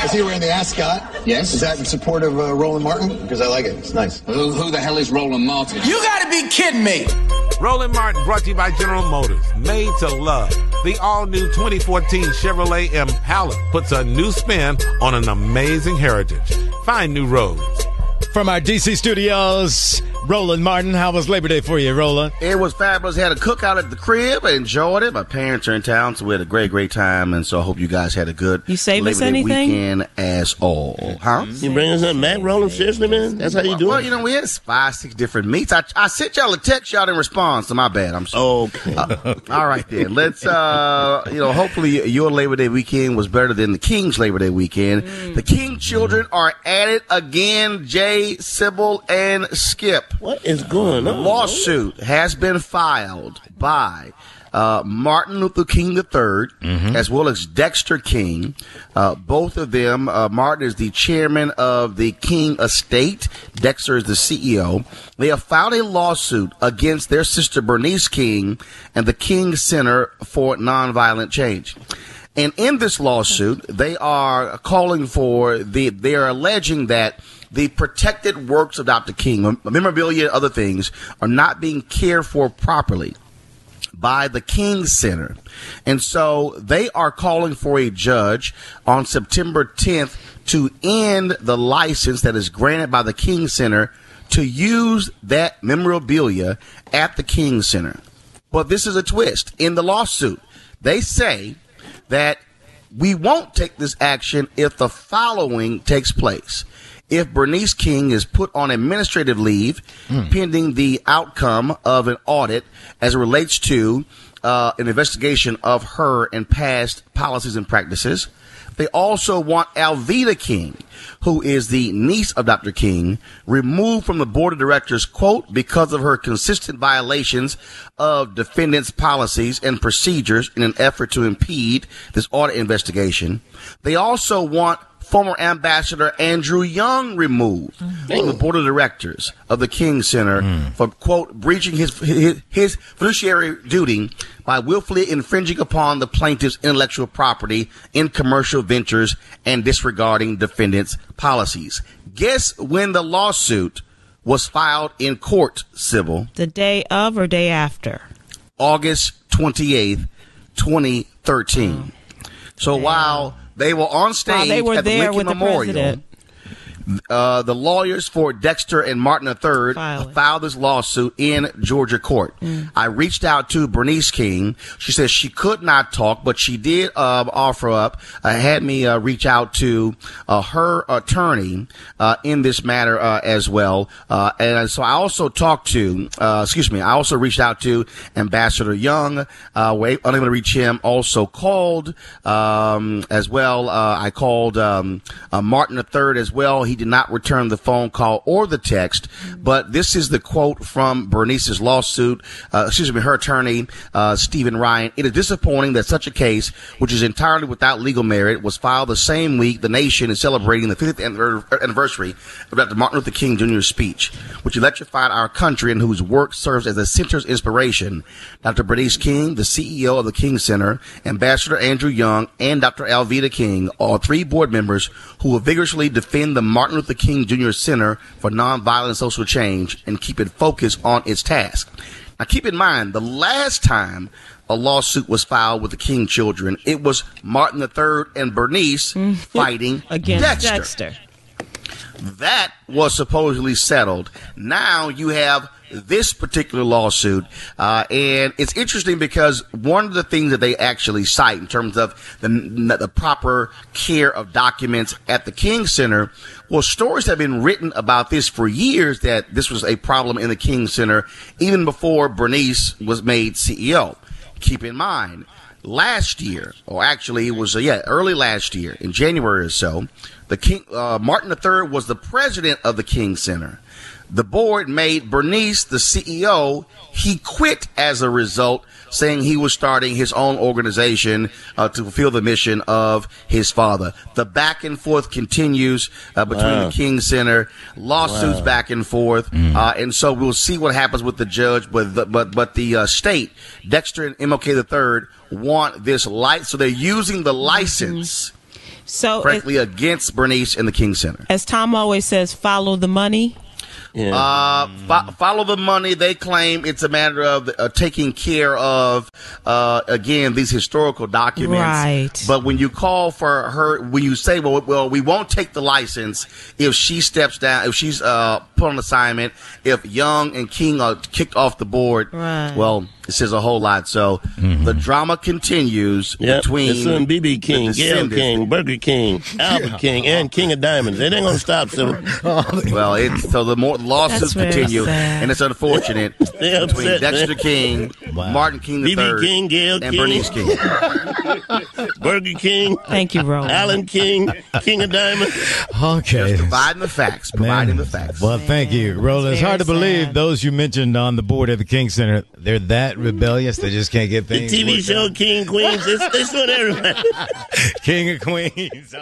I see you're wearing the ascot. Yes. Is that in support of Roland Martin? Because I like it. It's nice. Who the hell is Roland Martin? You gotta be kidding me. Roland Martin brought to you by General Motors. Made to love. The all-new 2014 Chevrolet Impala puts a new spin on an amazing heritage. Find new roads. From our D.C. studios, Roland Martin. How was Labor Day for you, Roland? It was fabulous. Had a cookout at the crib. I enjoyed it. My parents are in town, so we had a great time. And so I hope you guys had a good You save Labor us Day anything? weekend as all. Huh? You bring us something back, Roland? Seriously, man? That's how you do it? Well, you know, we had 5-6 different meats. I sent y'all a text y'all in response, so my bad. I'm sorry. Okay. All right, then. Let's, hopefully your Labor Day weekend was better than the King's Labor Day weekend. The King children are at it again, Jay, Sybil, and Skip. What is going on? Lawsuit has been filed by Martin Luther King III, as well as Dexter King. Both of them, Martin is the chairman of the King estate. Dexter is the CEO. They have filed a lawsuit against their sister Bernice King and the King Center for Nonviolent Change. And in this lawsuit, they are calling for they are alleging that the protected works of Dr. King, memorabilia and other things, are not being cared for properly by the King Center. And so they are calling for a judge on September 10th to end the license that is granted by the King Center to use that memorabilia at the King Center. But this is a twist. In the lawsuit, they say that we won't take this action if the following takes place. If Bernice King is put on administrative leave pending the outcome of an audit as it relates to an investigation of her and past policies and practices. They also want Alveda King, who is the niece of Dr. King, removed from the board of directors, quote, because of her consistent violations of defendants' policies and procedures in an effort to impede this audit investigation. They also want former Ambassador Andrew Young removed from the board of directors of the King Center for, quote, breaching his fiduciary duty by willfully infringing upon the plaintiff's intellectual property in commercial ventures and disregarding defendants' policies. Guess when the lawsuit was filed in court, Sybil? The day of or day after? August 28th, 2013. So while they were on stage at the Lincoln Memorial, the lawyers for Dexter and Martin III filed this lawsuit in Georgia court. I reached out to Bernice King. She says she could not talk, but she did offer up, had me reach out to her attorney in this matter as well. And so I also I also reached out to Ambassador Young. Unable to reach him. Also called as well. I called Martin III as well. He did not return the phone call or the text, but this is the quote from Bernice's lawsuit, her attorney, Stephen Ryan. It is disappointing that such a case, which is entirely without legal merit, was filed the same week the nation is celebrating the 50th anniversary of Dr. Martin Luther King Jr.'s speech, which electrified our country and whose work serves as a center's inspiration. Dr. Bernice King, the CEO of the King Center, Ambassador Andrew Young, and Dr. Alveda King, all three board members who will vigorously defend the Martin Luther King Jr. Center for Nonviolent Social Change and keep it focused on its task. Now, keep in mind, the last time a lawsuit was filed with the King children, it was Martin III and Bernice fighting against Dexter. That was supposedly settled. Now you have this particular lawsuit, and it's interesting because one of the things that they actually cite in terms of the proper care of documents at the King Center, well, stories have been written about this for years, that this was a problem in the King Center even before Bernice was made CEO. Keep in mind, last year, or actually it was early last year in January or so, the King Martin III was the president of the King Center. The board made Bernice the CEO. He quit as a result, saying he was starting his own organization to fulfill the mission of his father. The back and forth continues between the King Center, lawsuits back and forth, and so we'll see what happens with the judge. But the state, Dexter and MLK III, want this light, so they're using the license So, frankly, against Bernice and the King Center. as Tom always says, follow the money. Yeah. Follow the money. They claim it's a matter of taking care of, again, these historical documents. Right. But when you call for her, when you say, well, we won't take the license if she steps down, if she's put on assignment, if Young and King are kicked off the board, Right. well, it says a whole lot. So the drama continues between his son BB King, the Gail descendants. King, Burger King, Albert King, and King of Diamonds. It ain't gonna stop. So Well, so the more lawsuits That's very continue, sad. and it's unfortunate They between upset, Dexter man. King, Martin King III, BB King, Gail and King, Bernice King. Burger King, Thank you, Roland. Alan King, King of Diamonds. Okay. Providing the facts. Providing the facts. Well, thank you, Roland. It's Very hard to believe sad. those you mentioned on the board at the King Center, they're that rebellious. They just can't get The things TV worked show out. King Queens. They suing everybody. King of Queens.